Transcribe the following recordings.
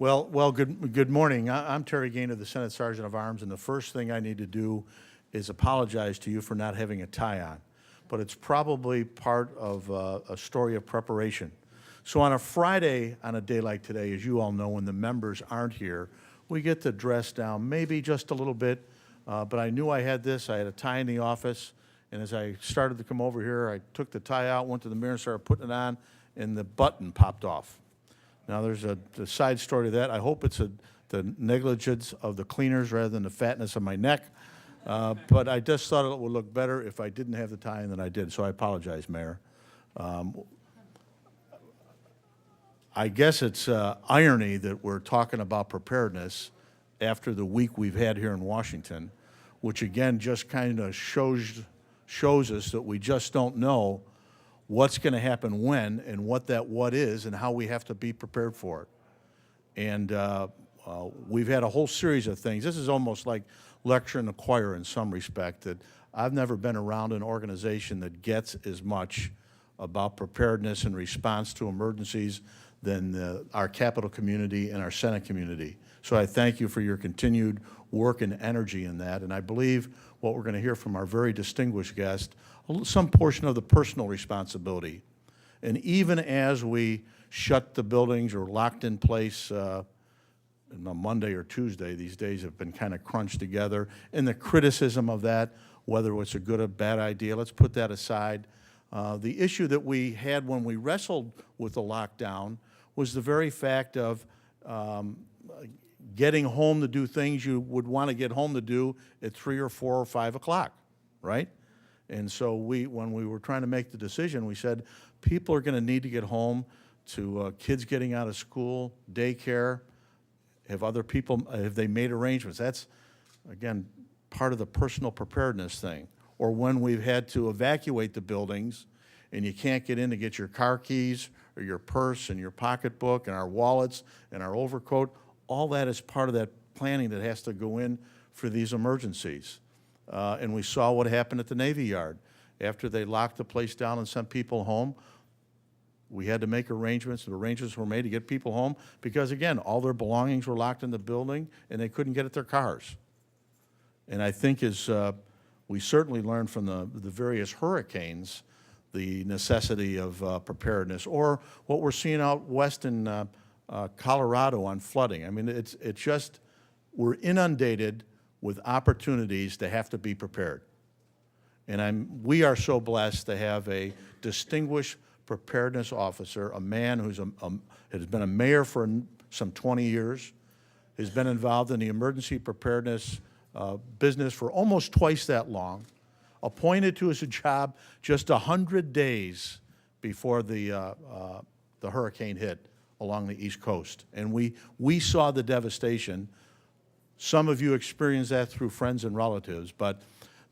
Good morning. I'm Terry Gaynor, the Senate Sergeant of Arms, and the first thing I need to do is apologize to you for not having a tie on. But it's probably part of a story of preparation. So on a Friday, on a day like today, as you all know, when the members aren't here, we get to dress down maybe just a little bit, but I knew I had this. I had a tie in the office, and as I started to come over here, I took the tie out, went to the mirror, started putting it on, and the button popped off. Now, there's a side story to that. I hope it's the negligence of the cleaners rather than the fatness of my neck. But I just thought it would look better if I didn't have the tie in than I did, so I apologize, Mayor. I guess it's irony that we're talking about preparedness after the week we've had here in Washington, which again just kind of shows us that we just don't know what's going to happen when and what that what is and how we have to be prepared for it. And we've had a whole series of things. This is almost like lecturing the choir in some respect, that I've never been around an organization that gets as much about preparedness and response to emergencies than our Capitol community and our Senate community. So I thank you for your continued work and energy in that. And I believe what we're going to hear from our very distinguished guest, some portion of the personal responsibility. And even as we shut the buildings or locked in place on Monday or Tuesday, these days have been kind of crunched together, and the criticism of that, whether it's a good or bad idea, let's put that aside. The issue that we had when we wrestled with the lockdown was the very fact of getting home to do things you would want to get home to do at 3 or 4 or 5 o'clock, right? And so when we were trying to make the decision, we said people are going to need to get home to kids getting out of school, daycare. Have they made arrangements? That's, again, part of the personal preparedness thing. Or when we've had to evacuate the buildings and you can't get in to get your car keys or your purse and your pocketbook and our wallets and our overcoat, all that is part of that planning that has to go in for these emergencies. And we saw what happened at the Navy Yard. After they locked the place down and sent people home, we had to make arrangements. The arrangements were made to get people home because, again, all their belongings were locked in the building and they couldn't get at their cars. And I think as we certainly learned from the various hurricanes, the necessity of preparedness, or what we're seeing out west in Colorado on flooding. I mean, it's just, we're inundated with opportunities to have to be prepared. And we are so blessed to have a distinguished preparedness officer, a man who's has been a mayor for some 20 years, has been involved in the emergency preparedness business for almost twice that long, appointed to his job just 100 days before the hurricane hit along the East Coast. And we saw the devastation. Some of you experienced that through friends and relatives, but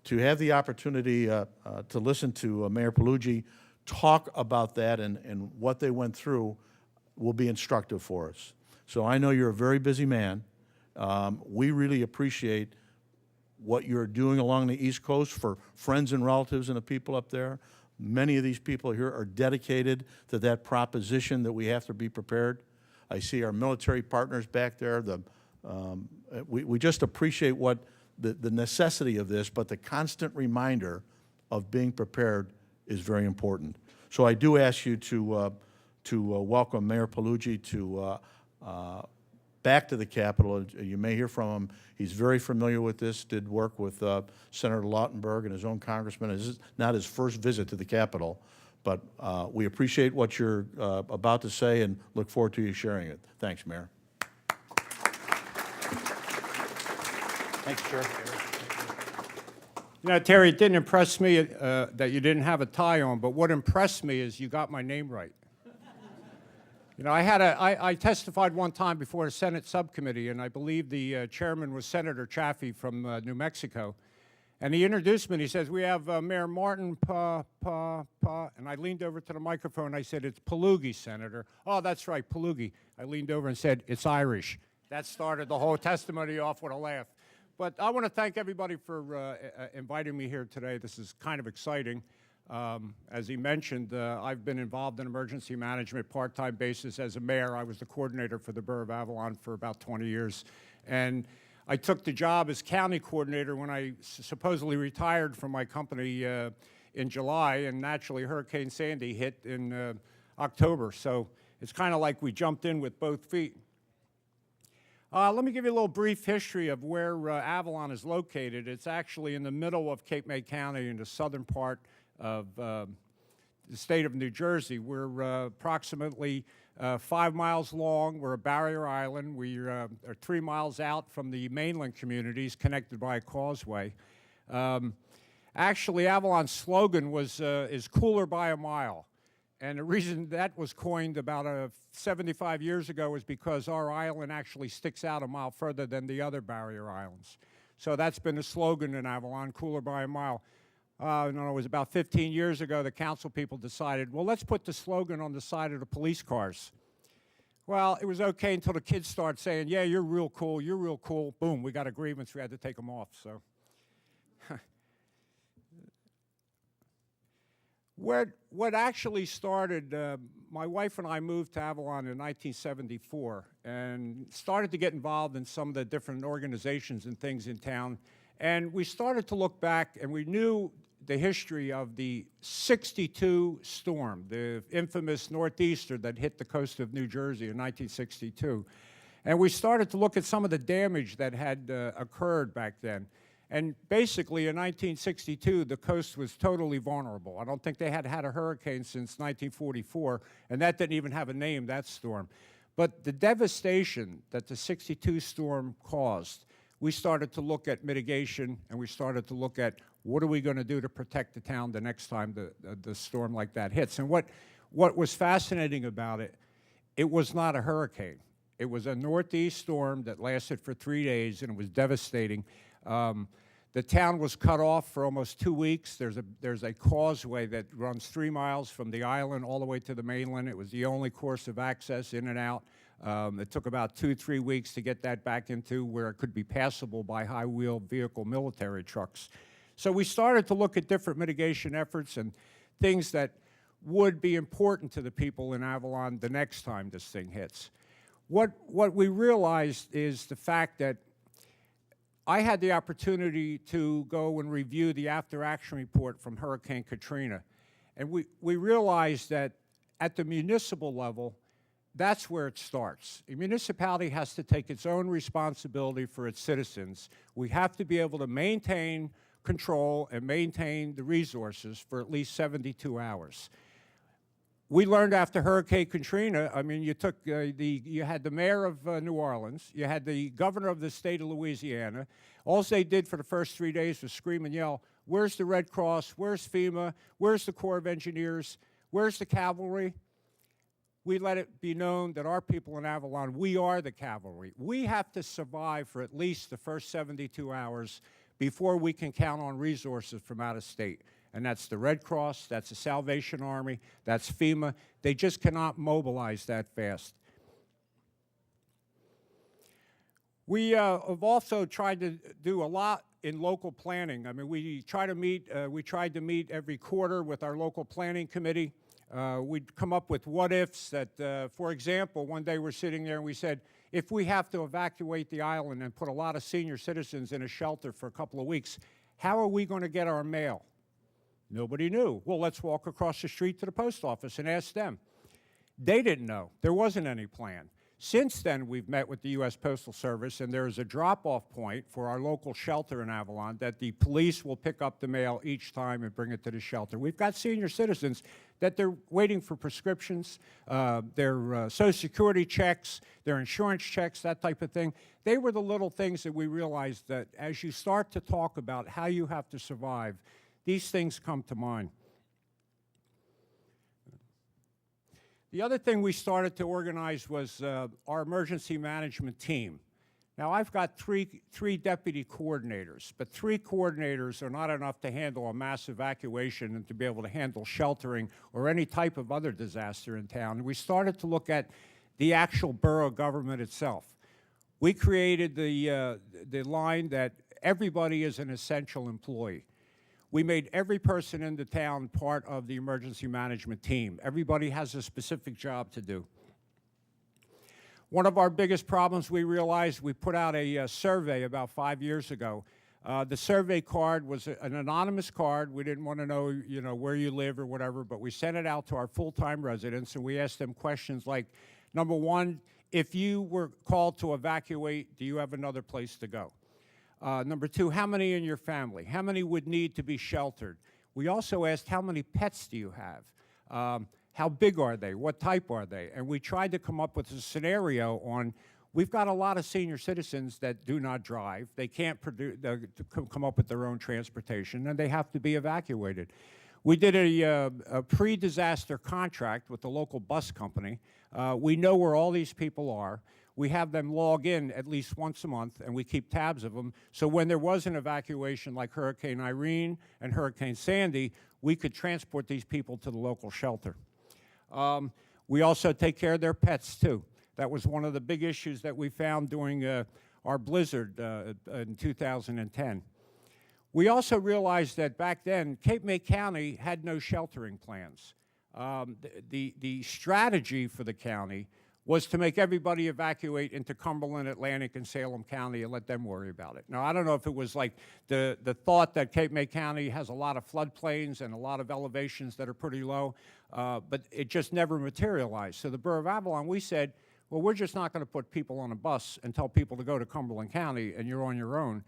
to have the opportunity to listen to Mayor Pagliughi talk about that and what they went through will be instructive for us. So I know you're a very busy man. We really appreciate what you're doing along the East Coast for friends and relatives and the people up there. Many of these people here are dedicated to that proposition that we have to be prepared. I see our military partners back there. We just appreciate what the necessity of this, but the constant reminder of being prepared is very important. So I do ask you to welcome Mayor Pagliughi back to the Capitol. You may hear from him. He's very familiar with this, did work with Senator Lautenberg and his own congressman. This is not his first visit to the Capitol, but we appreciate what you're about to say and look forward to you sharing it. Thanks, Mayor. Thanks, Chair. You know, Terry, it didn't impress me that you didn't have a tie on, but what impressed me is you got my name right. You know, I testified one time before a Senate subcommittee, and I believe the chairman was Senator Chaffee from New Mexico. And he introduced me, and he says, we have Mayor Martin, and I leaned over to the microphone, and I said, it's Pagliughi, Senator. Oh, that's right, Pagliughi. I leaned over and said, it's Irish. That started the whole testimony off with a laugh. But I want to thank everybody for inviting me here today. This is kind of exciting. As he mentioned, I've been involved in emergency management part-time basis as a mayor. I was the coordinator for the borough of Avalon for about 20 years. And I took the job as county coordinator when I supposedly retired from my company in July, and naturally Hurricane Sandy hit in October. So it's kind of like we jumped in with both feet. Let me give you a little brief history of where Avalon is located. It's actually in the middle of Cape May County in the southern part of the state of New Jersey. We're approximately 5 miles long. We're a barrier island. We are 3 miles out from the mainland communities connected by a causeway. Actually, Avalon's slogan was, is cooler by a mile. And the reason that was coined about 75 years ago is because our island actually sticks out a mile further than the other barrier islands. So that's been the slogan in Avalon, cooler by a mile. I don't know, it was about 15 years ago, the council people decided, well, let's put the slogan on the side of the police cars. Well, it was okay until the kids start saying, yeah, you're real cool, you're real cool. Boom, we got a grievance, we had to take them off, so. What actually started, my wife and I moved to Avalon in 1974 and started to get involved in some of the different organizations and things in town. And we started to look back, and we knew the history of the '62 storm, the infamous northeaster that hit the coast of New Jersey in 1962. And we started to look at some of the damage that had occurred back then. And basically, in 1962, the coast was totally vulnerable. I don't think they had had a hurricane since 1944, and that didn't even have a name, that storm. But the devastation that the '62 storm caused, we started to look at mitigation, and we started to look at what are we going to do to protect the town the next time the storm like that hits. And what was fascinating about it, it was not a hurricane. It was a northeast storm that lasted for 3 days, and it was devastating. The town was cut off for almost 2 weeks. There's a causeway that runs 3 miles from the island all the way to the mainland. It was the only course of access in and out. It took about 2-3 weeks to get that back into where it could be passable by high-wheel vehicle military trucks. So we started to look at different mitigation efforts and things that would be important to the people in Avalon the next time this thing hits. What we realized is the fact that I had the opportunity to go and review the after-action report from Hurricane Katrina. And we realized that at the municipal level, that's where it starts. A municipality has to take its own responsibility for its citizens. We have to be able to maintain control and maintain the resources for at least 72 hours. We learned after Hurricane Katrina, I mean, you had the mayor of New Orleans, you had the governor of the state of Louisiana. All they did for the first 3 days was scream and yell, where's the Red Cross, where's FEMA, where's the Corps of Engineers, where's the cavalry? We let it be known that our people in Avalon, we are the cavalry. We have to survive for at least the first 72 hours before we can count on resources from out of state. And that's the Red Cross, that's the Salvation Army, that's FEMA. They just cannot mobilize that fast. We have also tried to do a lot in local planning. I mean, we tried to meet every quarter with our local planning committee. We'd come up with what-ifs that, for example, one day we're sitting there and we said, if we have to evacuate the island and put a lot of senior citizens in a shelter for a couple of weeks, how are we going to get our mail? Nobody knew. Well, let's walk across the street to the post office and ask them. They didn't know. There wasn't any plan. Since then, we've met with the U.S. Postal Service, and there is a drop-off point for our local shelter in Avalon that the police will pick up the mail each time and bring it to the shelter. We've got senior citizens that they're waiting for prescriptions, their Social Security checks, their insurance checks, that type of thing. They were the little things that we realized that as you start to talk about how you have to survive, these things come to mind. The other thing we started to organize was our emergency management team. Now, I've got three deputy coordinators, but 3 coordinators are not enough to handle a mass evacuation and to be able to handle sheltering or any type of other disaster in town. And we started to look at the actual borough government itself. We created the line that everybody is an essential employee. We made every person in the town part of the emergency management team. Everybody has a specific job to do. One of our biggest problems we realized, we put out a survey about 5 years ago. The survey card was an anonymous card. We didn't want to know, where you live or whatever, but we sent it out to our full-time residents, and we asked them questions like, number one, if you were called to evacuate, do you have another place to go? Number two, how many in your family? How many would need to be sheltered? We also asked, how many pets do you have? How big are they? What type are they? And we tried to come up with a scenario on, we've got a lot of senior citizens that do not drive. They can't come up with their own transportation, and they have to be evacuated. We did a pre-disaster contract with the local bus company. We know where all these people are. We have them log in at least once a month, and we keep tabs of them. So when there was an evacuation like Hurricane Irene and Hurricane Sandy, we could transport these people to the local shelter. We also take care of their pets, too. That was one of the big issues that we found during our blizzard in 2010. We also realized that back then, Cape May County had no sheltering plans. The strategy for the county was to make everybody evacuate into Cumberland, Atlantic, and Salem County and let them worry about it. Now, I don't know if it was like the thought that Cape May County has a lot of floodplains and a lot of elevations that are pretty low, but it just never materialized. So the Borough of Avalon, we said, well, we're just not going to put people on a bus and tell people to go to Cumberland County and you're on your own.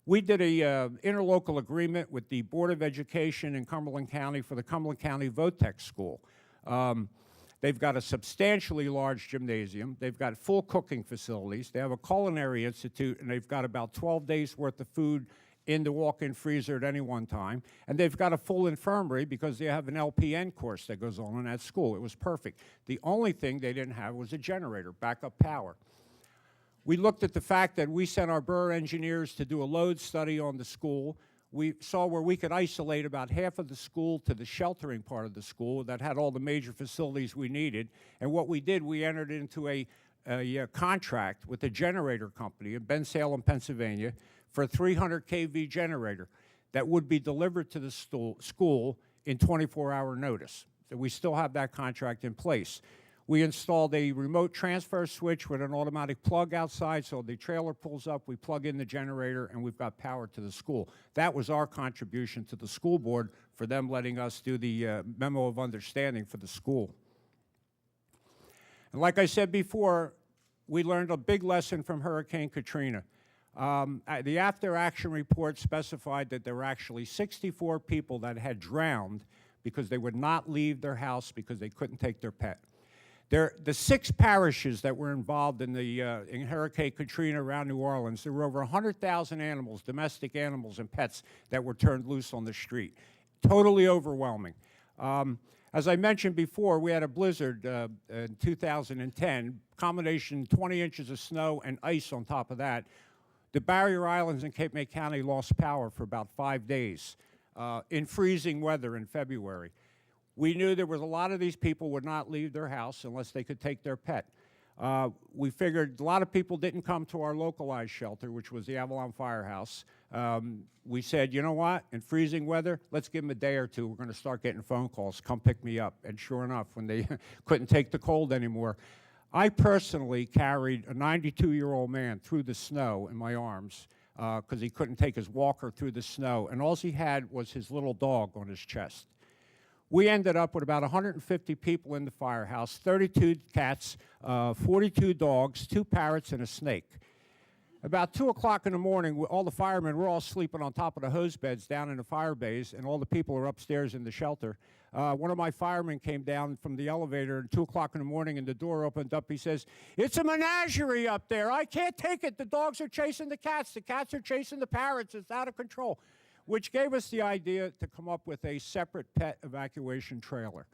We did a interlocal agreement with the Board of Education in Cumberland County for the Cumberland County Votech School. They've got a substantially large gymnasium. They've got full cooking facilities. They have a culinary institute, and they've got about 12 days' worth of food in the walk-in freezer at any one time. And they've got a full infirmary because they have an LPN course that goes on in that school. It was perfect. The only thing they didn't have was a generator, backup power. We looked at the fact that we sent our borough engineers to do a load study on the school. We saw where we could isolate about half of the school to the sheltering part of the school that had all the major facilities we needed. And what we did, we entered into a contract with a generator company in Bensalem, Pennsylvania, for a 300 kV generator that would be delivered to the school in 24-hour notice. So we still have that contract in place. We installed a remote transfer switch with an automatic plug outside, so the trailer pulls up, we plug in the generator, and we've got power to the school. That was our contribution to the school board for them letting us do the memo of understanding for the school. And like I said before, we learned a big lesson from Hurricane Katrina. The after-action report specified that there were actually 64 people that had drowned because they would not leave their house because they couldn't take their pet. The 6 parishes that were involved in in Hurricane Katrina around New Orleans, there were over 100,000 animals, domestic animals and pets, that were turned loose on the street. Totally overwhelming. As I mentioned before, we had a blizzard in 2010, combination 20 inches of snow and ice on top of that. The barrier islands in Cape May County lost power for about 5 days in freezing weather in February. We knew there was a lot of these people would not leave their house unless they could take their pet. We figured a lot of people didn't come to our localized shelter, which was the Avalon Firehouse. We said, you know what, in freezing weather, let's give them a day or two. We're going to start getting phone calls, come pick me up. And sure enough, when they couldn't take the cold anymore, I personally carried a 92-year-old man through the snow in my arms because he couldn't take his walker through the snow, and all he had was his little dog on his chest. We ended up with about 150 people in the firehouse, 32 cats, 42 dogs, 2 parrots, and a snake. About 2 o'clock in the morning, all the firemen were all sleeping on top of the hose beds down in the fire bays, and all the people are upstairs in the shelter. One of my firemen came down from the elevator at 2 o'clock in the morning, and the door opened up. He says, "It's a menagerie up there. I can't take it. The dogs are chasing the cats are chasing the parrots. It's out of control." Which gave us the idea to come up with a separate pet evacuation trailer.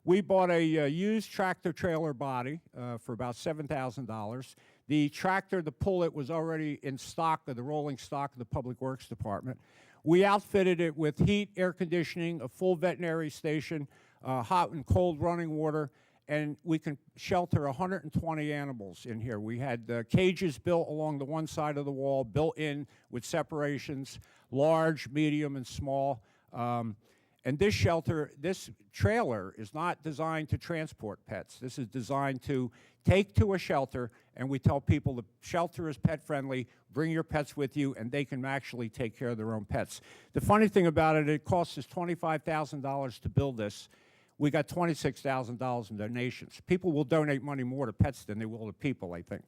We bought a used tractor trailer body for about $7,000. The tractor to pull it was already in stock, the rolling stock of the Public Works Department. We outfitted it with heat, air conditioning, a full veterinary station, hot and cold running water, and we can shelter 120 animals in here. We had cages built along the one side of the wall, built in with separations, large, medium, and small. And this shelter, this trailer is not designed to transport pets. This is designed to take to a shelter, and we tell people the shelter is pet friendly, bring your pets with you, and they can actually take care of their own pets. The funny thing about it, it costs us $25,000 to build this. We got $26,000 in donations. People will donate money more to pets than they will to people, I think.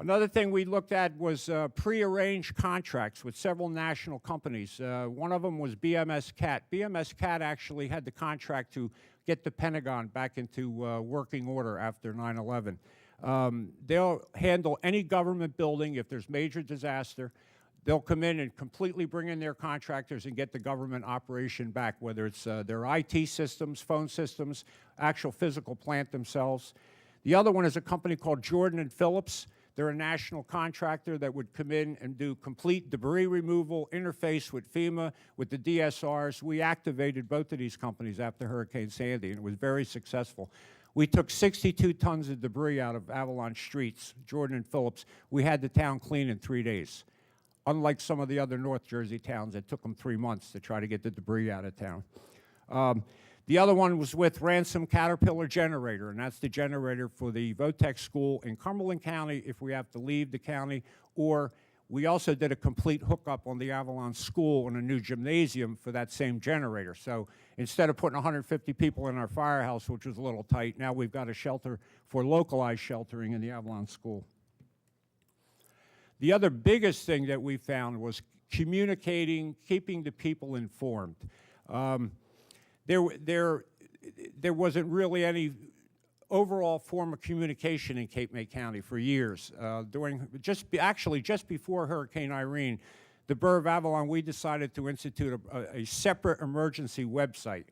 Another thing we looked at was pre-arranged contracts with several national companies. One of them was BMS Cat. BMS Cat actually had the contract to get the Pentagon back into working order after 9/11. They'll handle any government building if there's major disaster. They'll come in and completely bring in their contractors and get the government operation back, whether it's their IT systems, phone systems, actual physical plant themselves. The other one is a company called Jordan and Phillips. They're a national contractor that would come in and do complete debris removal, interface with FEMA, with the DSRs. We activated both of these companies after Hurricane Sandy, and it was very successful. We took 62 tons of debris out of Avalon streets, Jordan and Phillips. We had the town clean in 3 days, unlike some of the other North Jersey towns that took them 3 months to try to get the debris out of town. The other one was with Ransom Caterpillar Generator, and that's the generator for the Votech School in Cumberland County if we have to leave the county, or we also did a complete hookup on the Avalon School and a new gymnasium for that same generator. So instead of putting 150 people in our firehouse, which was a little tight, now we've got a shelter for localized sheltering in the Avalon School. The other biggest thing that we found was communicating, keeping the people informed. There wasn't really any overall form of communication in Cape May County for years. Actually just before Hurricane Irene, the Borough of Avalon, we decided to institute a separate emergency website.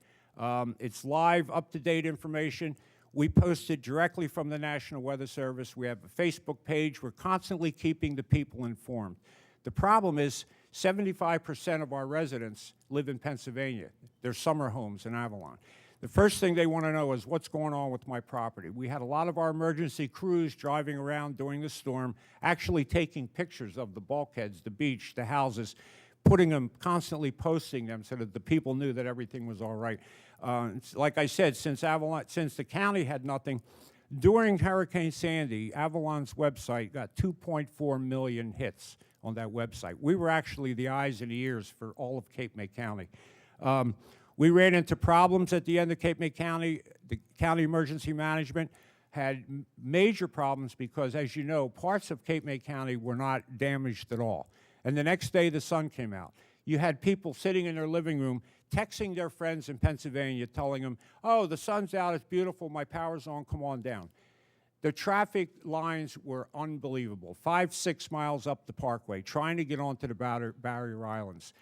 It's live, up-to-date information. We post it directly from the National Weather Service. We have a Facebook page. We're constantly keeping the people informed. The problem is 75% of our residents live in Pennsylvania. They're summer homes in Avalon. The first thing they want to know is what's going on with my property. We had a lot of our emergency crews driving around during the storm, actually taking pictures of the bulkheads, the beach, the houses, putting them, constantly posting them so that the people knew that everything was all right. Like I said, since the county had nothing, during Hurricane Sandy, Avalon's website got 2.4 million hits on that website. We were actually the eyes and ears for all of Cape May County. We ran into problems at the end of Cape May County. The county emergency management had major problems because, as you know, parts of Cape May County were not damaged at all. And the next day, the sun came out. You had people sitting in their living room texting their friends in Pennsylvania, telling them, oh, the sun's out, it's beautiful, my power's on, come on down. The traffic lines were unbelievable, 5-6 miles up the parkway, trying to get onto the barrier islands.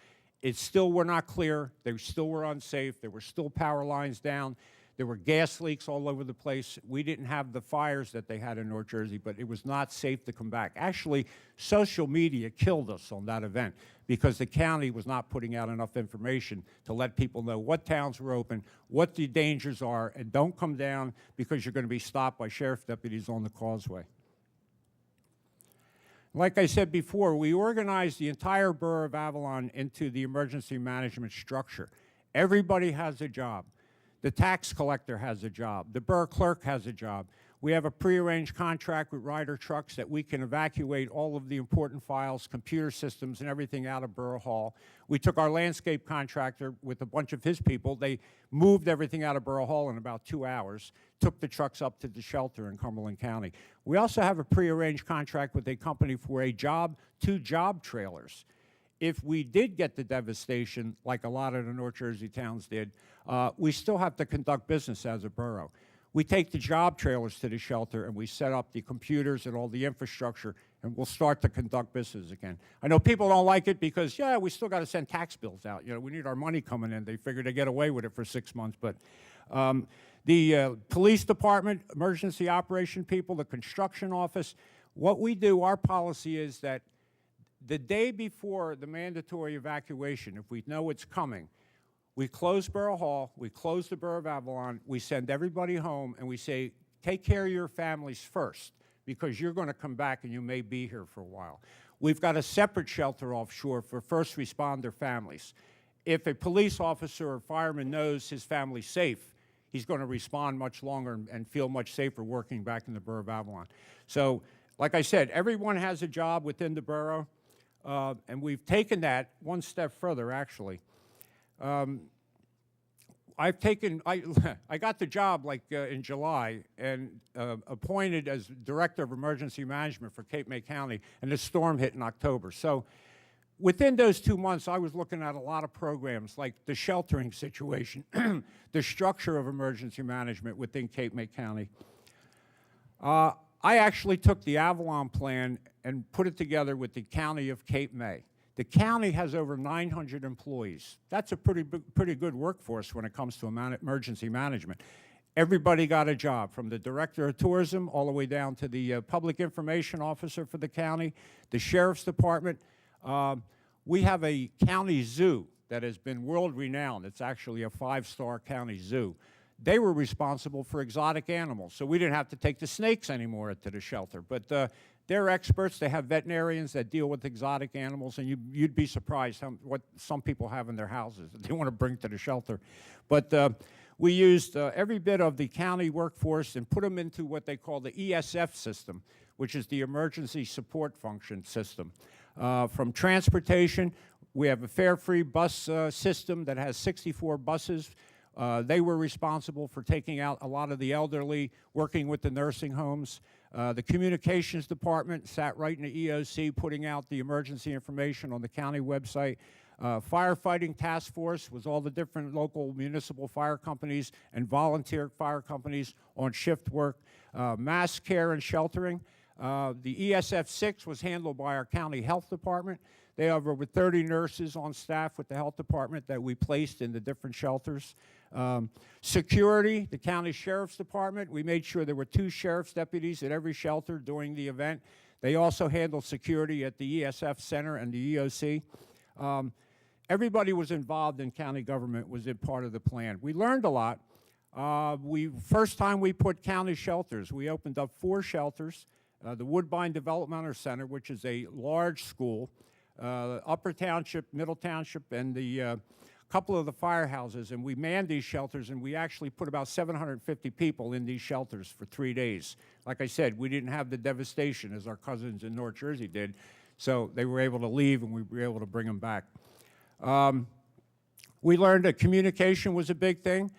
It still were not clear, they still were unsafe, there were still power lines down, there were gas leaks all over the place. We didn't have the fires that they had in North Jersey, but it was not safe to come back. Actually, social media killed us on that event because the county was not putting out enough information to let people know what towns were open, what the dangers are, and don't come down because you're going to be stopped by sheriff deputies on the causeway. Like I said before, we organized the entire borough of Avalon into the emergency management structure. Everybody has a job. The tax collector has a job. The borough clerk has a job. We have a prearranged contract with Ryder trucks that we can evacuate all of the important files, computer systems, and everything out of Borough Hall. We took our landscape contractor with a bunch of his people. They moved everything out of Borough Hall in about 2 hours, took the trucks up to the shelter in Cumberland County. We also have a prearranged contract with a company for two job trailers. If we did get the devastation, like a lot of the North Jersey towns did, we still have to conduct business as a borough. We take the job trailers to the shelter and we set up the computers and all the infrastructure and we'll start to conduct business again. I know people don't like it because, yeah, we still got to send tax bills out. You know, we need our money coming in. They figure they get away with it for 6 months. But the police department, emergency operation people, the construction office, what we do, our policy is that the day before the mandatory evacuation, if we know it's coming, we close Borough Hall, we close the Borough of Avalon, we send everybody home, and we say, take care of your families first, because you're going to come back and you may be here for a while. We've got a separate shelter offshore for first responder families. If a police officer or fireman knows his family's safe, he's going to respond much longer and feel much safer working back in the borough of Avalon. So, like I said, everyone has a job within the borough, and we've taken that one step further, actually. I got the job in July and appointed as Director of Emergency Management for Cape May County, and the storm hit in October. So within those 2 months, I was looking at a lot of programs like the sheltering situation, the structure of emergency management within Cape May County. I actually took the Avalon plan and put it together with the County of Cape May. The county has over 900 employees. That's a pretty good workforce when it comes to emergency management. Everybody got a job, from the Director of Tourism all the way down to the Public Information Officer for the county, the Sheriff's Department. We have a county zoo that has been world-renowned. It's actually a 5-star county zoo. They were responsible for exotic animals, so we didn't have to take the snakes anymore to the shelter. But they're experts. They have veterinarians that deal with exotic animals, and you'd be surprised what some people have in their houses that they want to bring to the shelter. But we used every bit of the county workforce and put them into what they call the ESF system, which is the Emergency Support Function System. From transportation, we have a fare-free bus system that has 64 buses. They were responsible for taking out a lot of the elderly, working with the nursing homes. The communications department sat right in the EOC, putting out the emergency information on the county website. Firefighting task force was all the different local municipal fire companies and volunteer fire companies on shift work. Mass care and sheltering. The ESF-6 was handled by our county health department. They have over 30 nurses on staff with the health department that we placed in the different shelters. Security, the county sheriff's department. We made sure there were 2 sheriff's deputies at every shelter during the event. They also handled security at the ESF Center and the EOC. Everybody was involved in county government, was in part of the plan. We learned a lot. First time we put county shelters, we opened up 4 shelters. The Woodbine Developmental Center, which is a large school, Upper Township, Middle Township, and the couple of the firehouses, and we manned these shelters, and we actually put about 750 people in these shelters for 3 days. Like I said, we didn't have the devastation as our cousins in North Jersey did, so they were able to leave, and we were able to bring them back. We learned that communication was a big thing.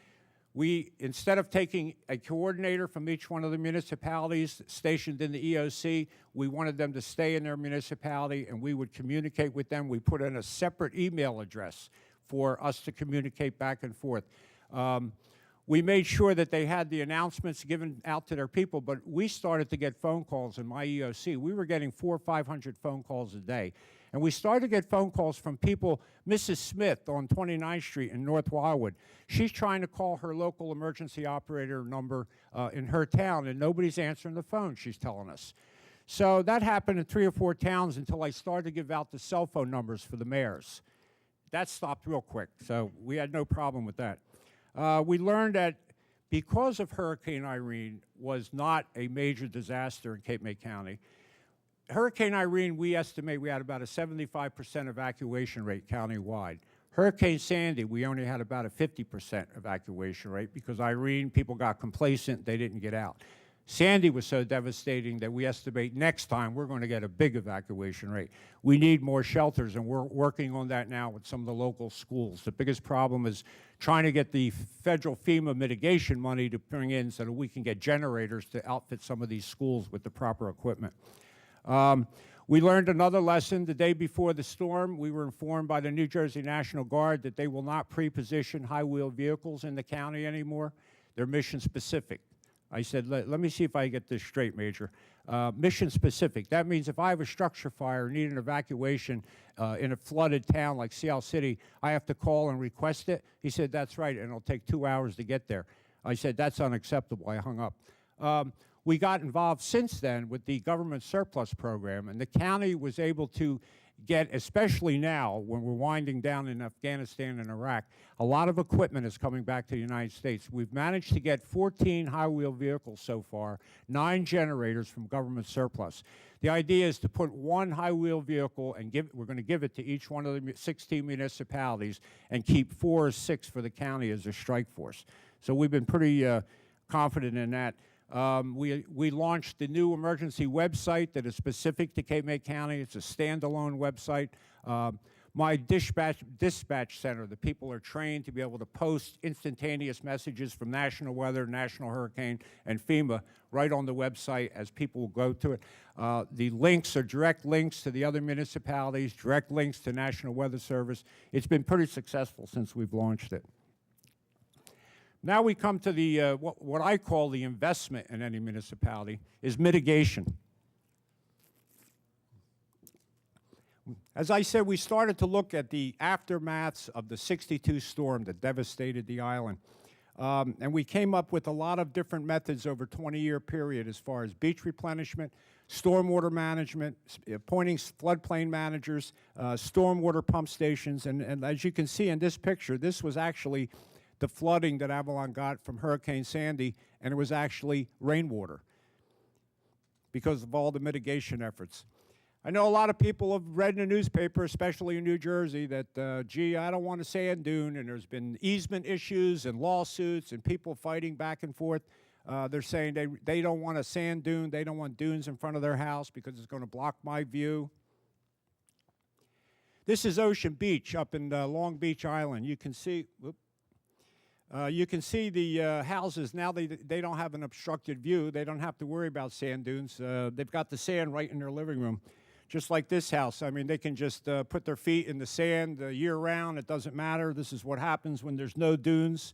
Instead of taking a coordinator from each one of the municipalities stationed in the EOC, we wanted them to stay in their municipality, and we would communicate with them. We put in a separate email address for us to communicate back and forth. We made sure that they had the announcements given out to their people, but we started to get phone calls in my EOC. We were getting 400 or 500 phone calls a day. And we started to get phone calls from people, Mrs. Smith on 29th Street in North Wildwood. She's trying to call her local emergency operator number in her town, and nobody's answering the phone, she's telling us. So that happened in 3 or 4 towns until I started to give out the cell phone numbers for the mayors. That stopped real quick, so we had no problem with that. We learned that because of Hurricane Irene was not a major disaster in Cape May County, Hurricane Irene, we estimate we had about a 75% evacuation rate countywide. Hurricane Sandy, we only had about a 50% evacuation rate because Irene, people got complacent, they didn't get out. Sandy was so devastating that we estimate next time we're going to get a big evacuation rate. We need more shelters, and we're working on that now with some of the local schools. The biggest problem is trying to get the federal FEMA mitigation money to bring in so that we can get generators to outfit some of these schools with the proper equipment. We learned another lesson. The day before the storm, we were informed by the New Jersey National Guard that they will not pre-position high-wheel vehicles in the county anymore. They're mission specific. I said, let me see if I get this straight, Major. Mission specific. That means if I have a structure fire, need an evacuation in a flooded town like Cials City, I have to call and request it. He said, that's right, and it'll take 2 hours to get there. I said, that's unacceptable. I hung up. We got involved since then with the government surplus program, and the county was able to get, especially now when we're winding down in Afghanistan and Iraq, a lot of equipment is coming back to the United States. We've managed to get 14 high-wheel vehicles so far, 9 generators from government surplus. The idea is to put one high-wheel vehicle and we're going to give it to each one of the 16 municipalities and keep 4 or 6 for the county as a strike force. So we've been pretty confident in that. We launched the new emergency website that is specific to Cape May County. It's a standalone website. My dispatch center, the people are trained to be able to post instantaneous messages from National Weather, National Hurricane, and FEMA right on the website as people will go to it. The links are direct links to the other municipalities, direct links to National Weather Service. It's been pretty successful since we've launched it. Now we come to the, what I call the investment in any municipality, is mitigation. As I said, we started to look at the aftermaths of the '62 storm that devastated the island. And we came up with a lot of different methods over a 20-year period as far as beach replenishment, stormwater management, appointing floodplain managers, stormwater pump stations. And as you can see in this picture, this was actually the flooding that Avalon got from Hurricane Sandy, and it was actually rainwater because of all the mitigation efforts. I know a lot of people have read in the newspaper, especially in New Jersey, that, gee, I don't want a sand dune, and there's been easement issues and lawsuits and people fighting back and forth. They're saying they don't want a sand dune, they don't want dunes in front of their house because it's going to block my view. This is Ocean Beach up in Long Beach Island. You can see, the houses. Now they don't have an obstructed view. They don't have to worry about sand dunes. They've got the sand right in their living room. Just like this house. I mean, they can just put their feet in the sand year-round. It doesn't matter. This is what happens when there's no dunes.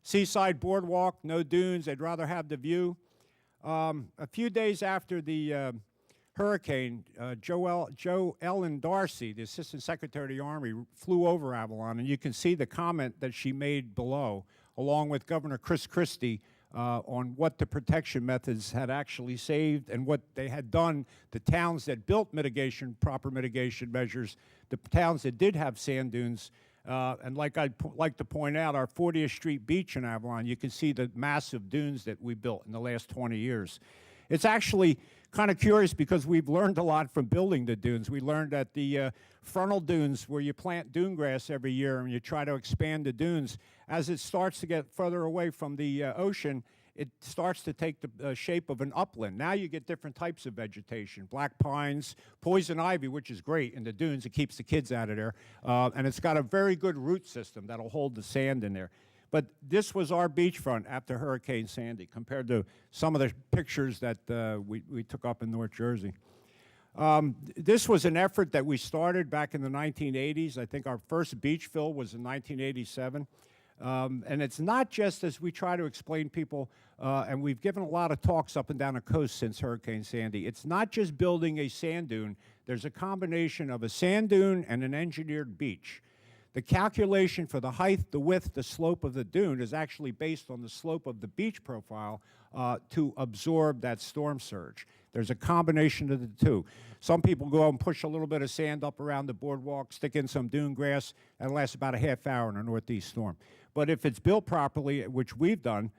Seaside boardwalk, no dunes. They'd rather have the view. A few days after the hurricane, Joe Ellen Darcy, the Assistant Secretary of the Army, flew over Avalon, and you can see the comment that she made below, along with Governor Chris Christie, on what the protection methods had actually saved and what they had done. The towns that built proper mitigation measures, the towns that did have sand dunes, and like I'd like to point out, our 40th Street Beach in Avalon, you can see the massive dunes that we built in the last 20 years. It's actually kind of curious because we've learned a lot from building the dunes. We learned that the frontal dunes, where you plant dune grass every year and you try to expand the dunes, as it starts to get further away from the ocean, it starts to take the shape of an upland. Now you get different types of vegetation, black pines, poison ivy, which is great in the dunes. It keeps the kids out of there. And it's got a very good root system that'll hold the sand in there. But this was our beachfront after Hurricane Sandy compared to some of the pictures that we took up in North Jersey. This was an effort that we started back in the 1980s. I think our first beach fill was in 1987. And it's not just, as we try to explain people, and we've given a lot of talks up and down the coast since Hurricane Sandy, it's not just building a sand dune. There's a combination of a sand dune and an engineered beach. The calculation for the height, the width, the slope of the dune is actually based on the slope of the beach profile to absorb that storm surge. There's a combination of the two. Some people go out and push a little bit of sand up around the boardwalk, stick in some dune grass, and it lasts about a half hour in a northeast storm. But if it's built properly, which we've done,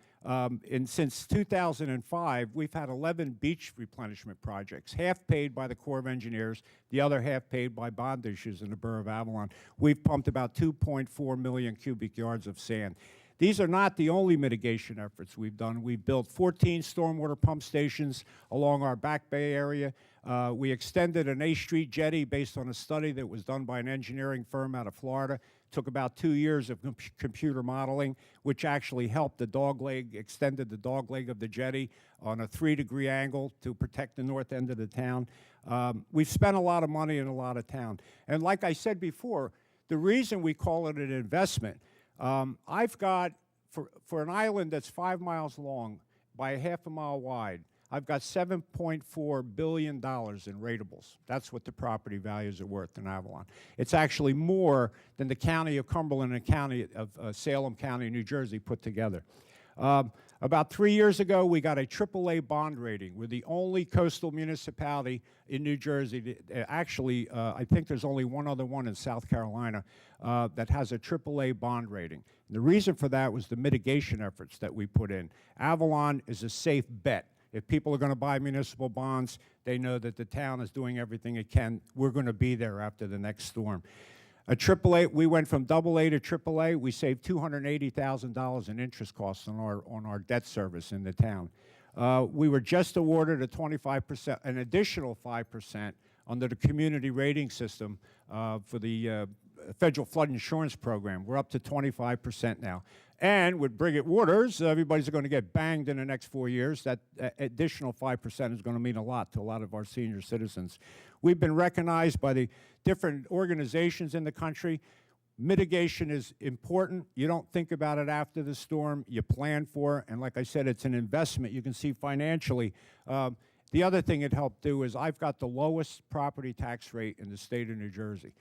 since 2005, we've had 11 beach replenishment projects, half paid by the Corps of Engineers, the other half paid by bond issues in the borough of Avalon. We've pumped about 2.4 million cubic yards of sand. These are not the only mitigation efforts we've done. We've built 14 stormwater pump stations along our Back Bay area. We extended an A Street jetty based on a study that was done by an engineering firm out of Florida. Took about 2 years of computer modeling, which actually helped the dogleg, extended the dogleg of the jetty on a 3-degree angle to protect the north end of the town. We've spent a lot of money in a lot of town. And like I said before, the reason we call it an investment, I've got, for an island that's 5 miles long by a half a mile wide, I've got $7.4 billion in rateables. That's what the property values are worth in Avalon. It's actually more than the county of Cumberland and the county of Salem County, New Jersey put together. About 3 years ago, we got a AAA bond rating. We're the only coastal municipality in New Jersey. Actually, I think there's only one other one in South Carolina that has a AAA bond rating. And the reason for that was the mitigation efforts that we put in. Avalon is a safe bet. If people are going to buy municipal bonds, they know that the town is doing everything it can. We're going to be there after the next storm. A AAA, we went from AA to AAA. We saved $280,000 in interest costs on our debt service in the town. We were just awarded a 25%, an additional 5% under the community rating system for the federal flood insurance program. We're up to 25% now. And with Brigitte Waters, everybody's going to get banged in the next 4 years. That additional 5% is going to mean a lot to a lot of our senior citizens. We've been recognized by the different organizations in the country. Mitigation is important. You don't think about it after the storm. You plan for it. And like I said, it's an investment. You can see financially. The other thing it helped do is I've got the lowest property tax rate in the state of New Jersey.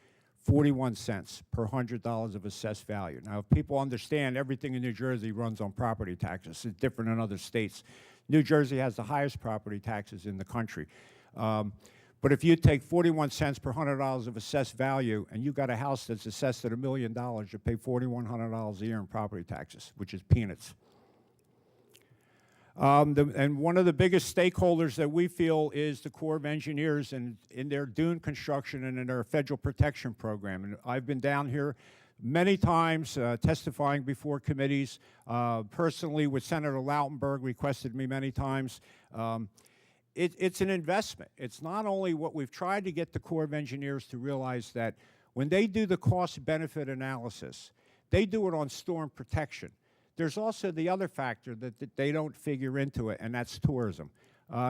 41 cents per $100 of assessed value. Now, if people understand everything in New Jersey runs on property taxes, it's different in other states. New Jersey has the highest property taxes in the country. But if you take 41 cents per $100 of assessed value and you got a house that's assessed at $1 million, you pay $4,100 a year in property taxes, which is peanuts. And one of the biggest stakeholders that we feel is the Corps of Engineers in their dune construction and in their federal protection program. And I've been down here many times testifying before committees. Personally, with Senator Lautenberg, requested me many times. It's an investment. It's not only what we've tried to get the Corps of Engineers to realize that when they do the cost-benefit analysis, they do it on storm protection. There's also the other factor that they don't figure into it, and that's tourism.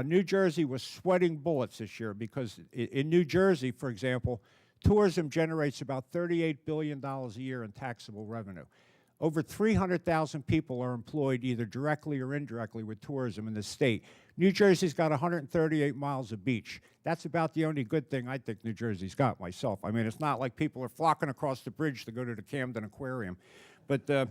New Jersey was sweating bullets this year because in New Jersey, for example, tourism generates about $38 billion a year in taxable revenue. Over 300,000 people are employed either directly or indirectly with tourism in the state. New Jersey's got 138 miles of beach. That's about the only good thing I think New Jersey's got myself. I mean, it's not like people are flocking across the bridge to go to the Camden Aquarium. But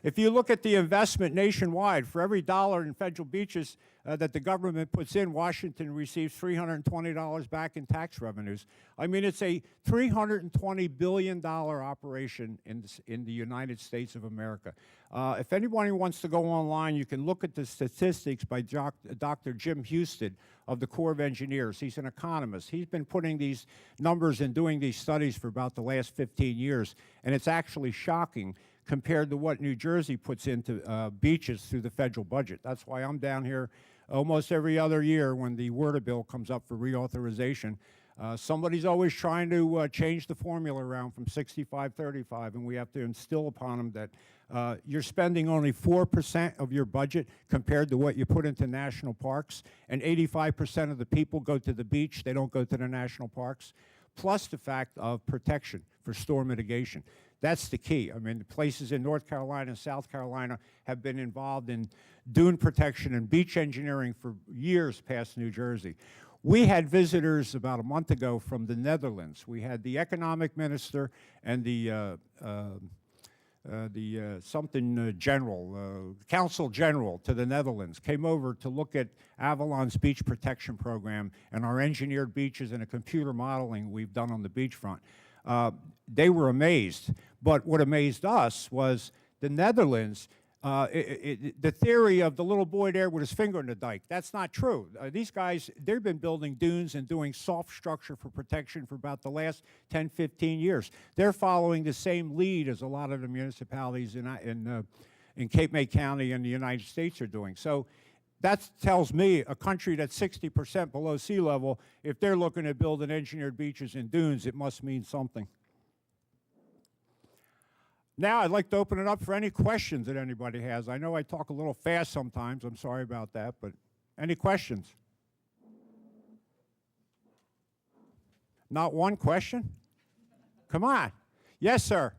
if you look at the investment nationwide, for every dollar in federal beaches that the government puts in, Washington receives $320 back in tax revenues. I mean, it's a $320 billion operation in the United States of America. If anybody wants to go online, you can look at the statistics by Dr. Jim Houston of the Corps of Engineers. He's an economist. He's been putting these numbers and doing these studies for about the last 15 years, and it's actually shocking compared to what New Jersey puts into beaches through the federal budget. That's why I'm down here almost every other year when the WRDA bill comes up for reauthorization. Somebody's always trying to change the formula around from 65-35, and we have to instill upon them that you're spending only 4% of your budget compared to what you put into national parks, and 85% of the people go to the beach, they don't go to the national parks, plus the fact of protection for storm mitigation. That's the key. I mean, the places in North Carolina and South Carolina have been involved in dune protection and beach engineering for years past New Jersey. We had visitors about a month ago from the Netherlands. We had the economic minister and the Council General to the Netherlands came over to look at Avalon's beach protection program and our engineered beaches and a computer modeling we've done on the beachfront. They were amazed, but what amazed us was the Netherlands, the theory of the little boy there with his finger in the dike. That's not true. These guys, they've been building dunes and doing soft structure for protection for about the last 10, 15 years. They're following the same lead as a lot of the municipalities in Cape May County and the United States are doing. So that tells me a country that's 60% below sea level, if they're looking at building engineered beaches and dunes, it must mean something. Now I'd like to open it up for any questions that anybody has. I know I talk a little fast sometimes. I'm sorry about that, but any questions? Not one question? Come on. Yes, sir.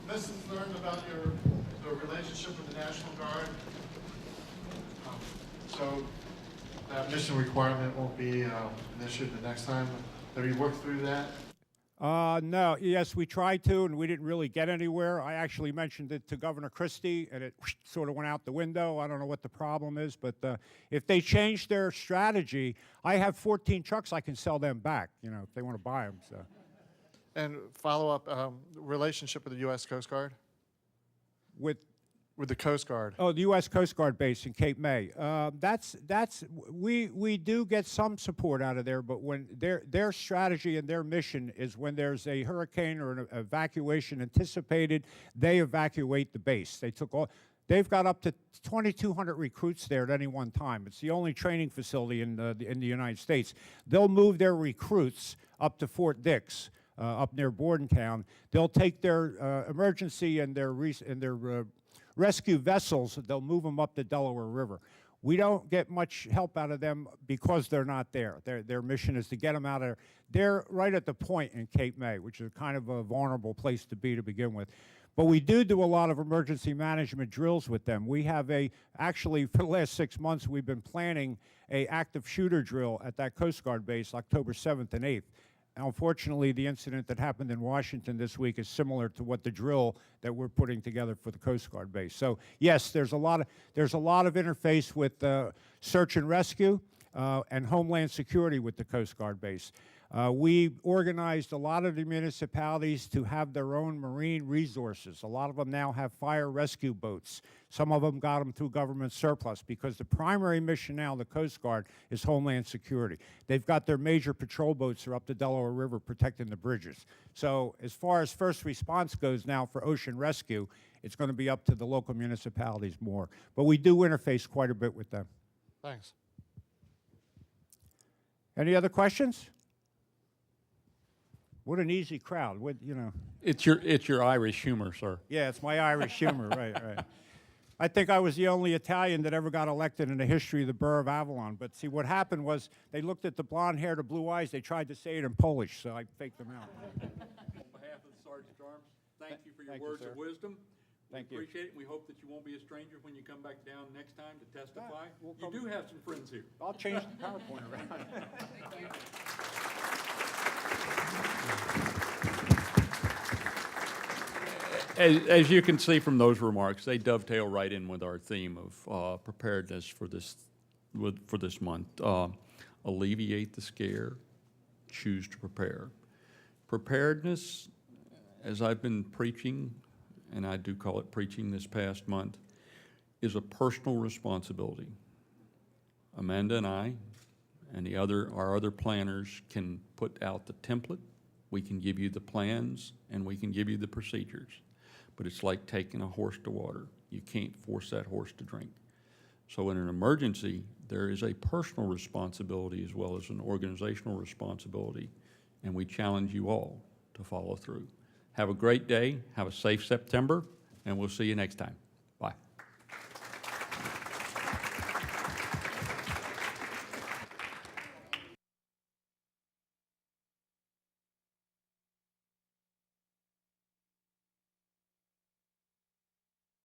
Lessons learned about the relationship with the National Guard. So that mission requirement won't be an issue the next time. Have you worked through that? No, yes, we tried to, and we didn't really get anywhere. I actually mentioned it to Governor Christie, and it sort of went out the window. I don't know what the problem is, but if they change their strategy, I have 14 trucks I can sell them back, you know, if they want to buy them. So. And follow up, relationship with the U.S. Coast Guard? With the Coast Guard. Oh, the U.S. Coast Guard base in Cape May. We do get some support out of there, but when their strategy and their mission is when there's a hurricane or an evacuation anticipated, they evacuate the base. They've got up to 2,200 recruits there at any one time. It's the only training facility in the United States. They'll move their recruits up to Fort Dix, up near Bordentown. They'll take their emergency and their rescue vessels, they'll move them up the Delaware River. We don't get much help out of them because they're not there. Their mission is to get them out of there. They're right at the point in Cape May, which is kind of a vulnerable place to be to begin with. But we do a lot of emergency management drills with them. We have actually for the last 6 months, we've been planning a active shooter drill at that Coast Guard base, October 7th and 8th. Unfortunately, the incident that happened in Washington this week is similar to what the drill that we're putting together for the Coast Guard base. So yes, there's a lot of interface with search and rescue and homeland security with the Coast Guard base. We organized a lot of the municipalities to have their own marine resources. A lot of them now have fire rescue boats. Some of them got them through government surplus because the primary mission now of the Coast Guard is homeland security. They've got their major patrol boats that are up the Delaware River protecting the bridges. So as far as first response goes now for ocean rescue, it's going to be up to the local municipalities more. But we do interface quite a bit with them. Thanks. Any other questions? What an easy crowd, you know. It's your Irish humor, sir. Yeah, it's my Irish humor, right. I think I was the only Italian that ever got elected in the history of the borough of Avalon. But see, what happened was they looked at the blonde hair, the blue eyes, they tried to say it in Polish, so I faked them out. On behalf of the Sergeant at Arms, thank you for your Thank you, words sir. of wisdom. Thank you. We appreciate it, and we hope that you won't be a stranger when you come back down next time to testify. we'll You come- do have some friends here. I'll change the PowerPoint around. As you can see from those remarks, they dovetail right in with our theme of preparedness for this month. Alleviate the scare, choose to prepare. Preparedness, as I've been preaching, and I do call it preaching this past month, is a personal responsibility. Amanda and I and our other planners can put out the template, we can give you the plans, and we can give you the procedures. But it's like taking a horse to water. You can't force that horse to drink. So in an emergency, there is a personal responsibility as well as an organizational responsibility, and we challenge you all to follow through. Have a great day, have a safe September, and we'll see you next time.